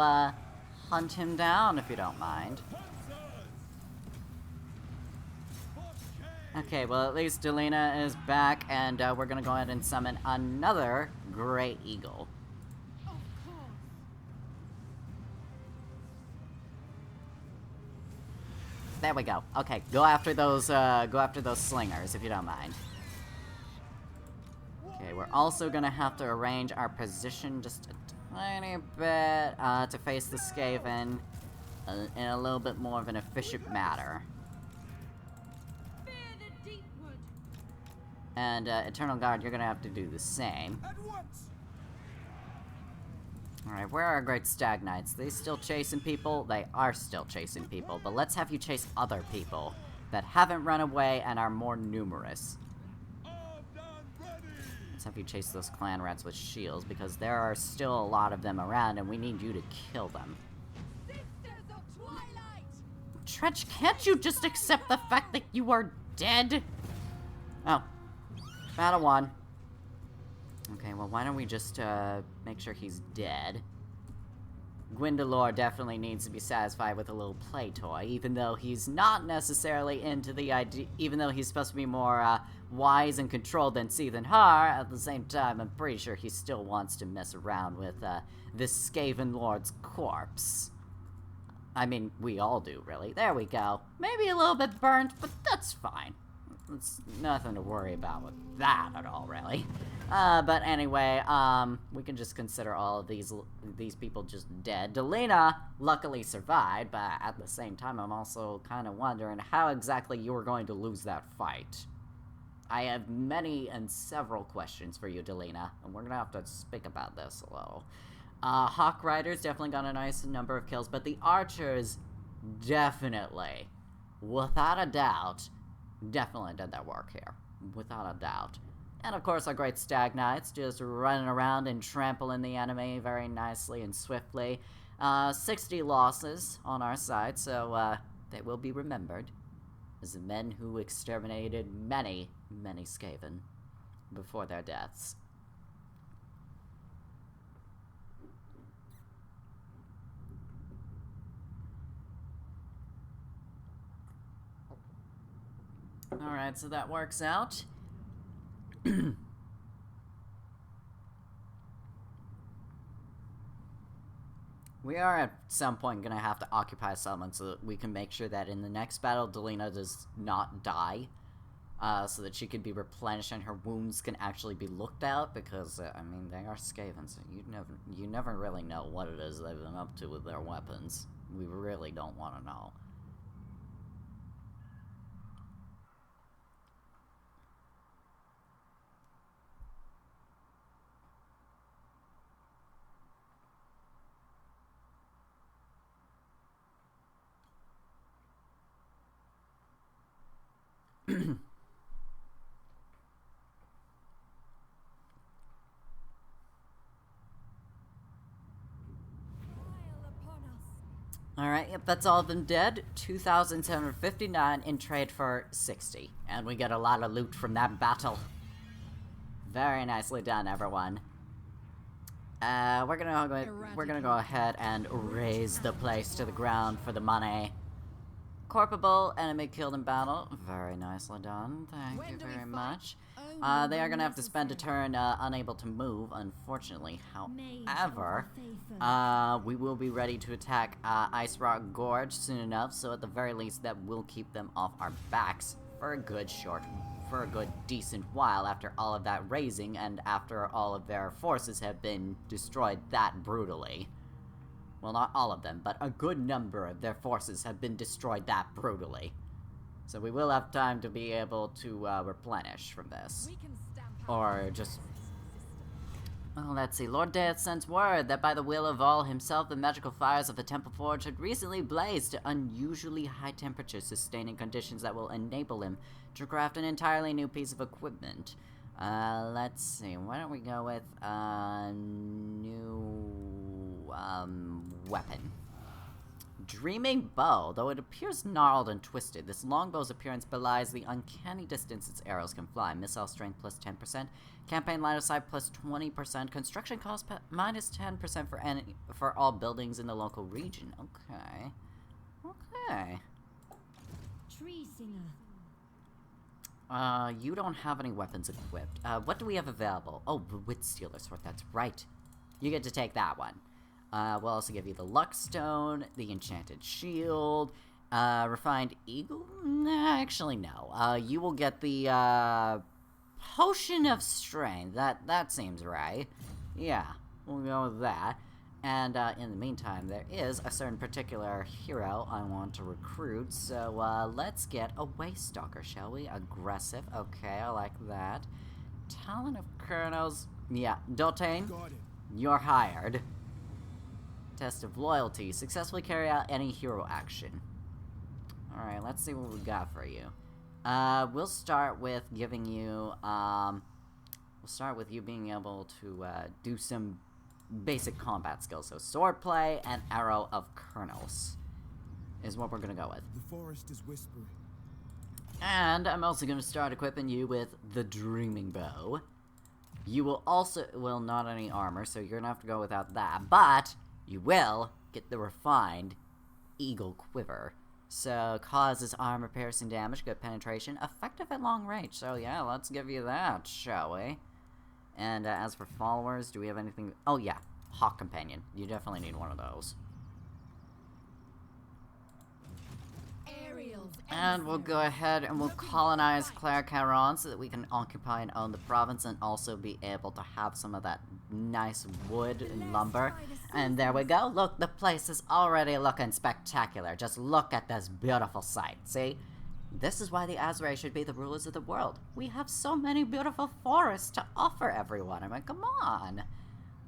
hunt him down if you don't mind. Okay, well at least Delena is back, and we're gonna go ahead and summon another Grey Eagle. Of course. There we go. Okay, go after those slingers if you don't mind. Okay, we're also gonna have to arrange our position just a tiny bit to face the Skaven in a little bit more of an efficient manner. Fear the Deepwood! And Eternal Guard, you're gonna have to do the same. At once! Alright, where are our great Stag Knights? They still chasing people? They are still chasing people, but let's have you chase other people that haven't run away and are more numerous. Of Let's have you chase those clan rats with shields, because there are still a lot of them around, and we need you to kill them. Sisters of Twilight! Tretch, can't you just accept the fact that you are dead? Oh. Battle 1. Okay, well, why don't we just, make sure he's dead? Gwyndolor definitely needs to be satisfied with a little play toy, even though he's not necessarily into the idea, even though he's supposed to be more, wise and controlled than Seath and Har. At the same time, I'm pretty sure he still wants to mess around with, this Skaven Lord's corpse. I mean, we all do, really. There we go. Maybe a little bit burnt, but that's fine. It's nothing to worry about with that at all, really. But anyway, we can just consider all of these people just dead. Delina luckily survived, but at the same time, I'm also kind of wondering how exactly you were going to lose that fight. I have many and several questions for you, Delina, and we're gonna have to speak about this a little. Hawk Riders definitely got a nice number of kills, but the archers definitely, without a doubt, definitely did their work here. Without a doubt. And of course our great Stag Knights just running around and trampling the enemy very nicely and swiftly. 60 losses on our side, so they will be remembered as the men who exterminated many, many Skaven before their deaths. Alright, so that works out. We are at some point gonna have to occupy someone so that we can make sure that in the next battle Delina does not die. So that she can be replenished and her wounds can actually be looked at, because, I mean, they are Skaven, so you never really know what it is they've been up to with their weapons. We really don't want to know. Alright, yep, that's all of them dead. 2,759 in trade for 60. And we get a lot of loot from that battle. Very nicely done, everyone. We're gonna go ahead and raise the place to the ground for the money. Corpable enemy killed in battle. Very nicely done. Thank you very much. They are gonna have to spend a turn unable to move, unfortunately. However, we will be ready to attack Ice Rock Gorge soon enough, so at the very least that will keep them off our backs for a good decent while after all of that raising and after all of their forces have been destroyed that brutally. Well, not all of them, but a good number of their forces have been destroyed that brutally. So we will have time to be able to replenish from this. Or just... Well, let's see. Lord Death sends word that by the will of all himself, the magical fires of the Temple Forge had recently blazed to unusually high temperatures, sustaining conditions that will enable him to craft an entirely new piece of equipment. Let's see. Why don't we go with new weapon. Dreaming Bow. Though it appears gnarled and twisted, this longbow's appearance belies the uncanny distance its arrows can fly. Missile strength plus 10%, campaign line of sight plus 20%, construction cost minus 10% for all buildings in the local region. Okay. Okay. Tree Singer. You don't have any weapons equipped. What do we have available? Oh, the Wit Stealer Sword, that's right. You get to take that one. We'll also give you the Luck Stone, the Enchanted Shield, Refined Eagle? Nah, actually, no. You will get the, Potion of Strength. That seems right. Yeah, we'll go with that. And, in the meantime, there is a certain particular hero I want to recruit, so, let's get a Waystalker, shall we? Aggressive. Okay, I like that. Talent of Colonels. Yeah, Dotane, you're hired. Test of Loyalty. Successfully carry out any hero action. Alright, let's see what we got for you. We'll start with giving you, we'll we'll start with you being able to do some basic combat skills. So swordplay and arrow of kernels is what we're gonna go with. The forest is whispering. And I'm also gonna start equipping you with the dreaming bow. You will also, well, not any armor, so you're gonna have to go without that, but you will get the refined eagle quiver. So causes armor piercing damage, good penetration, effective at long range. So yeah, let's give you that, shall we? And as for followers, do we have anything? Oh yeah, Hawk Companion. You definitely need one of those. And we'll go ahead and we'll colonize Claire Caron so that we can occupy and own the province and also be able to have some of that nice wood and lumber. And there we go. Look, the place is already looking spectacular. Just look at this beautiful sight. See? This is why the Asrai should be the rulers of the world. We have so many beautiful forests to offer everyone. I mean, come on.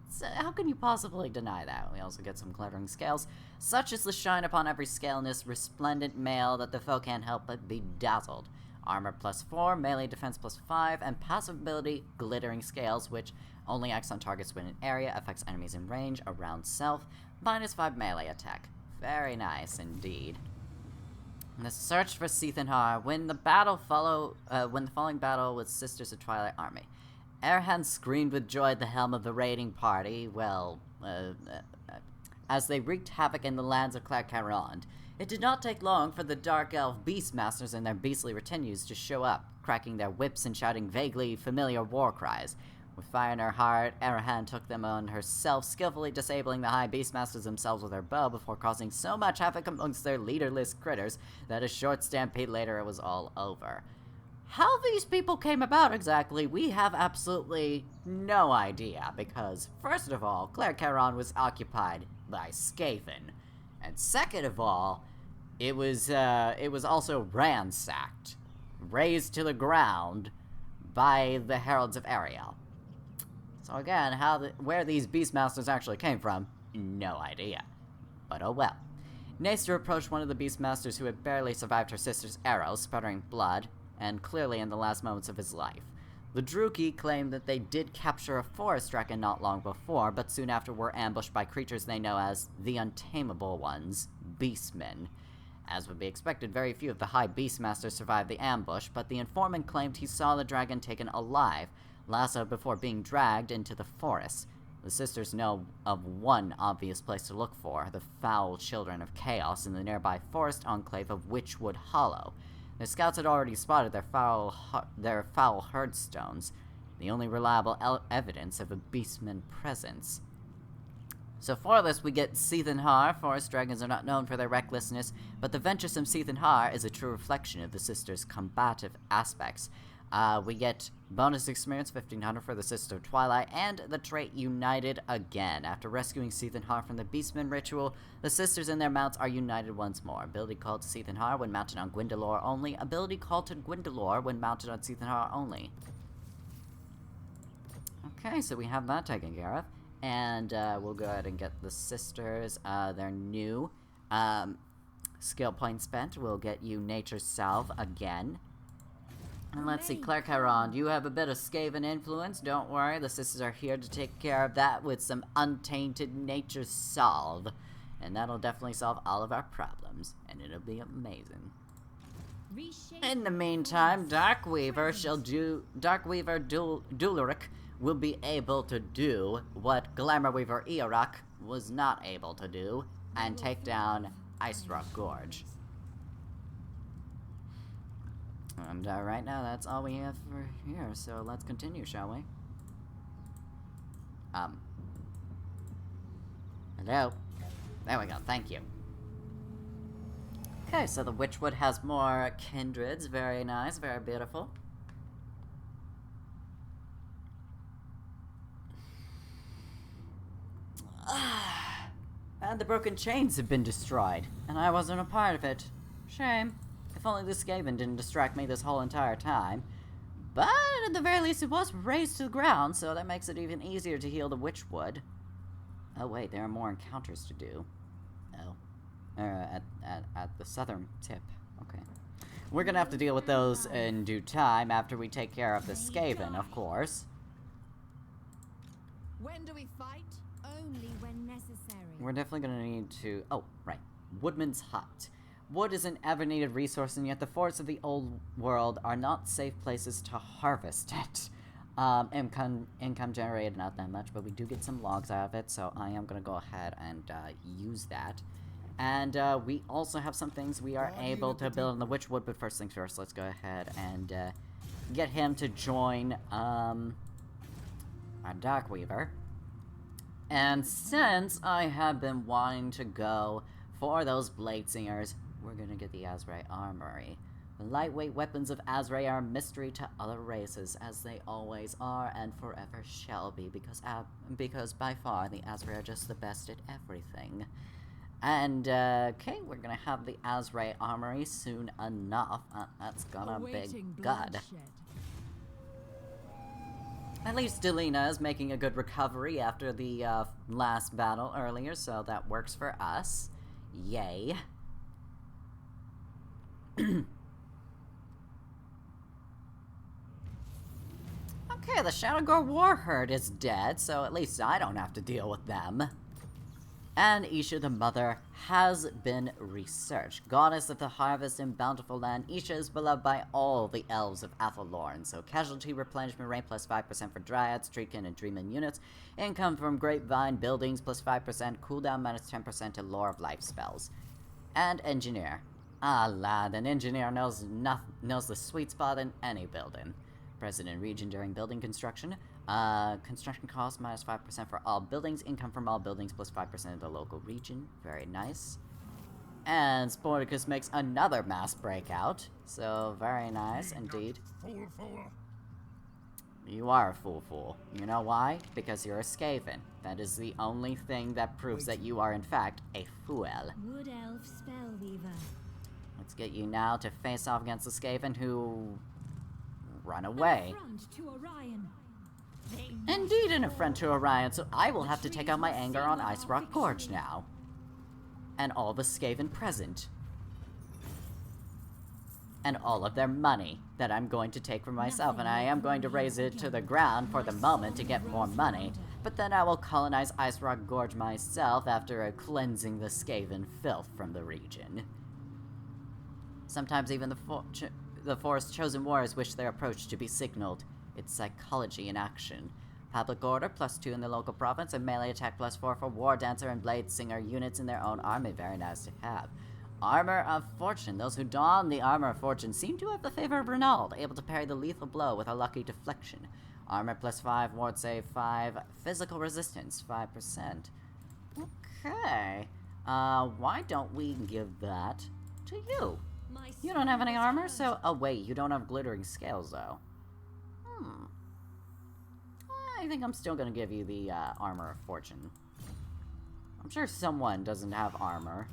So how can you possibly deny that? We also get some glittering scales, such as the shine upon every scale in this resplendent mail that the foe can't help but be dazzled. Armor +4, melee defense +5, and passive ability glittering scales, which only acts on targets within an area, affects enemies in range around self, -5 melee attack. Very nice indeed. In the search for Seathenhar, when the following battle with Sisters of Twilight Army. Erhan screamed with joy at the helm of the raiding party, as they wreaked havoc in the lands of Claire Caron. It did not take long for the Dark Elf Beastmasters and their beastly retinues to show up, cracking their whips and shouting vaguely familiar war cries. With fire in her heart, Erhan took them on herself, skillfully disabling the High Beastmasters themselves with her bow before causing so much havoc amongst their leaderless critters that a short stampede later it was all over. How these people came about exactly, we have absolutely no idea, because, first of all, Claire Caron was occupied by SKAVEN, and second of all, it was also ransacked, razed to the ground by the Heralds of Ariel. So again, where these Beastmasters actually came from, no idea. But oh well. Naester approached one of the Beastmasters who had barely survived her sister's arrows, sputtering blood, and clearly in the last moments of his life. The Druki claimed that they did capture a forest dragon not long before, but soon after were ambushed by creatures they know as the Untamable Ones, Beastmen. As would be expected, very few of the High Beastmasters survived the ambush, but the informant claimed he saw the dragon taken alive, lassoed before being dragged into the forest. The sisters know of one obvious place to look for, the foul children of chaos in the nearby forest enclave of Witchwood Hollow. The scouts had already spotted their foul herdstones, the only reliable evidence of a beastman presence. So for this, we get Seathenhar. Forest dragons are not known for their recklessness, but the venturesome Seathenhar is a true reflection of the sisters' combative aspects. We get bonus experience 1500 for the Sister of Twilight, and the trait United again. After rescuing Seathenhar from the Beastman ritual, the sisters and their mounts are united once more. Ability called to Seathenhar when mounted on Gwyndolor only. Ability called to Gwyndolor when mounted on Seathenhar only. Okay, so we have that taken care of. And we'll go ahead and get the sisters their new skill point spent. We'll get you Nature's Salve again. And let's see, Claire Caron, you have a bit of SKAVEN influence. Don't worry, the sisters are here to take care of that with some untainted Nature's Salve. And that'll definitely solve all of our problems. And it'll be amazing. In the meantime, Darkweaver Dularic will be able to do what Glamourweaver Eorak was not able to do, and take down Ice Rock Gorge. And right now, that's all we have for here, so let's continue, shall we? Hello? There we go, thank you. Okay, so the Witchwood has more kindreds. Very nice, very beautiful. And the broken chains have been destroyed, and I wasn't a part of it. Shame. If only the SKAVEN didn't distract me this whole entire time. But at the very least, it was razed to the ground, so that makes it even easier to heal the Witchwood. Oh wait, there are more encounters to do. Oh. At the southern tip. Okay. We're gonna have to deal with those in due time after we take care of the SKAVEN, of course. When do we fight? Only when necessary. We're definitely gonna need to... Oh, right. Woodman's Hut. Wood is an ever-needed resource, and yet the forests of the old world are not safe places to harvest it. Income generated not that much, but we do get some logs out of it, so I am gonna go ahead and use that. And we also have some things we are able to build in the Witchwood, but first things first, let's go ahead and get him to join a Darkweaver. And since I have been wanting to go for those Bladesingers, we're gonna get the Asrai Armory. The lightweight weapons of Asrai are a mystery to other races, as they always are and forever shall be, because by far the Asrai are just the best at everything. And, okay, we're gonna have the Asrai Armory soon enough. That's gonna be good. At least Delina is making a good recovery after the last battle earlier, so that works for us. Yay. Okay, the Shadowgore Warherd is dead, so at least I don't have to deal with them. And Isha the Mother has been researched. Goddess of the harvest and bountiful land, Isha is beloved by all the elves of Athelorn, so casualty replenishment rate plus 5% for Dryads, Treekin, and Dreamin units, income from Grapevine buildings plus 5%, cooldown minus 10% to Lore of Life spells. And Engineer. Ah lad, an engineer knows the sweet spot in any building. Present in region during building construction. Construction cost minus 5% for all buildings. Income from all buildings plus 5% of the local region. Very nice. And Sporticus makes another mass breakout. So, very nice indeed. Fool. You are a fool. You know why? Because you're a Skaven. That is the only thing that proves that you are in fact a fool. Wood Elf Spellweaver. Let's get you now to face off against the Skaven who run away. Front to Orion. Indeed an affront to Orion, so I will have to take out my anger on Ice Rock Gorge now. And all the Skaven present. And all of their money that I'm going to take for myself, and I am going to raise it to the ground for the moment to get more money, but then I will colonize Ice Rock Gorge myself after cleansing the Skaven filth from the region. Sometimes even the forest's chosen warriors wish their approach to be signaled. It's psychology in action. Public order +2 in the local province, and melee attack +4 for War Dancer and Blade Singer units in their own army. Very nice to have. Armor of Fortune. Those who don the Armor of Fortune seem to have the favor of Renaud, able to parry the lethal blow with a lucky deflection. Armor +5, ward save 5, physical resistance 5%. Okay. Why don't we give that to you? You don't have any armor, so... Oh, wait, you don't have glittering scales, though. I think I'm still gonna give you the, Armor of Fortune. I'm sure someone doesn't have armor.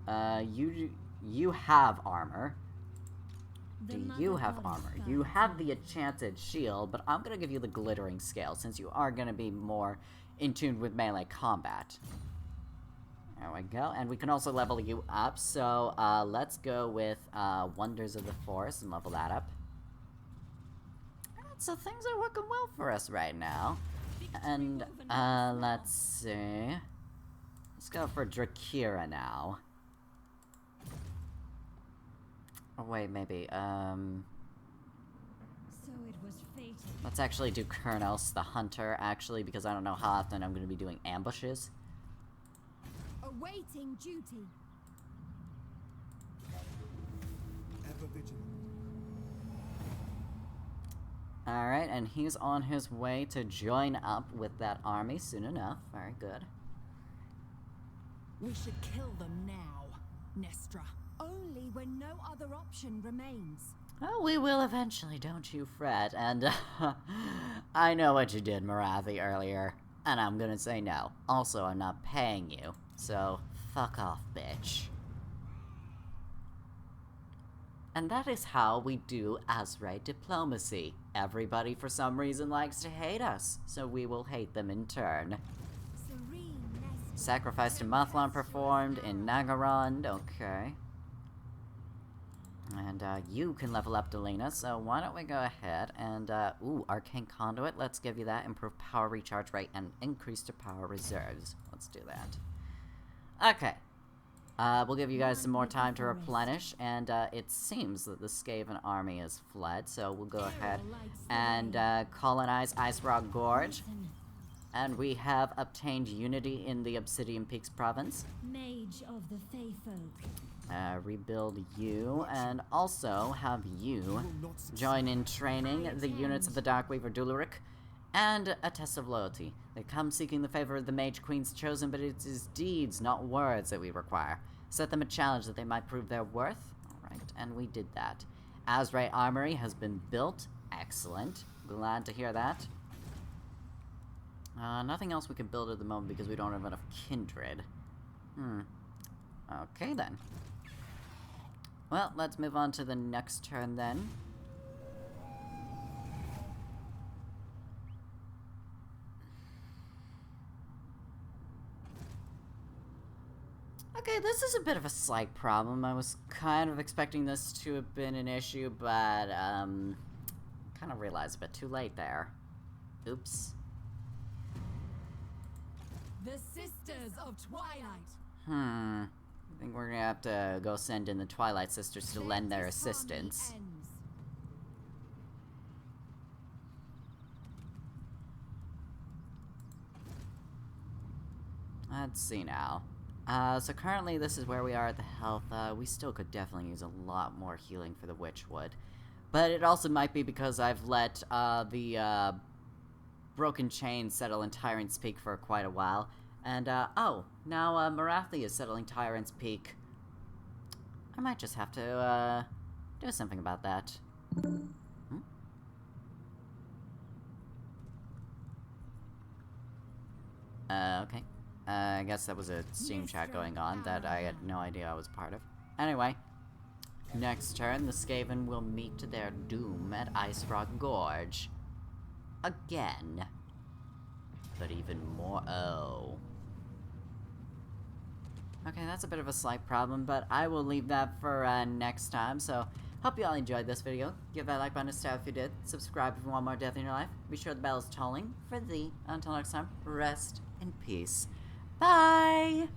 You have armor. Do you have armor? You have the enchanted shield, but I'm gonna give you the glittering scale, since you are gonna be more in tune with melee combat. There we go, and we can also level you up, so, let's go with, Wonders of the Forest and level that up. So things are working well for us right now. And, let's see. Let's go for Drakira now. Oh wait, maybe, So it was fated. let's actually do Kurnos the Hunter, actually, because I don't know how often I'm gonna be doing ambushes. Awaiting duty. Ever vigilant. Alright, and he's on his way to join up with that army soon enough. Very good. We should kill them now, Nestra. Only when no other option remains. Oh, we will eventually, don't you fret. And, I know what you did, Marathi, earlier. And I'm gonna say no. Also, I'm not paying you. So, fuck off, bitch. And that is how we do Asrai diplomacy. Everybody, for some reason, likes to hate us, so we will hate them in turn. Serene Nestra. Sacrifice to Mathlon performed in Nagarond, okay. And you can level up, Delina, so why don't we go ahead and, ooh, Arcane Conduit, let's give you that. Improve power recharge rate and increase to power reserves. Let's do that. Okay. We'll give you guys some more time to replenish, and it seems that the Skaven army has fled, so we'll go ahead and colonize Ice Rock Gorge. And we have obtained unity in the Obsidian Peaks province. Mage of the Fey folk. Rebuild you, and also have you join in training the units of the Darkweaver Dularic, and a test of loyalty. They come seeking the favor of the Mage Queen's chosen, but it's his deeds, not words, that we require. Set them a challenge that they might prove their worth. Alright, and we did that. Asrai Armory has been built. Excellent. Glad to hear that. Nothing else we can build at the moment because we don't have enough kindred. Okay then. Well, let's move on to the next turn then. Okay, this is a bit of a slight problem. I was kind of expecting this to have been an issue, but, kind of realized a bit too late there. Oops. The Sisters of Twilight. I think we're gonna have to go send in the Twilight Sisters to lend their assistance. Let's see now. So currently this is where we are at the health. We still could definitely use a lot more healing for the Witchwood. But it also might be because I've let the Broken Chain settle in Tyrant's Peak for quite a while. And, oh, now Marathi is settling Tyrant's Peak. I might just have to, do something about that. Okay. I guess that was a Steam chat going on that I had no idea I was part of. Anyway, next turn, the Skaven will meet to their doom at Ice Rock Gorge. Again. But even more. Oh. Okay, that's a bit of a slight problem, but I will leave that for next time. So, hope you all enjoyed this video. Give that like button a star if you did. Subscribe if you want more death in your life. Be sure the bell is tolling for thee. Until next time, rest in peace. Bye!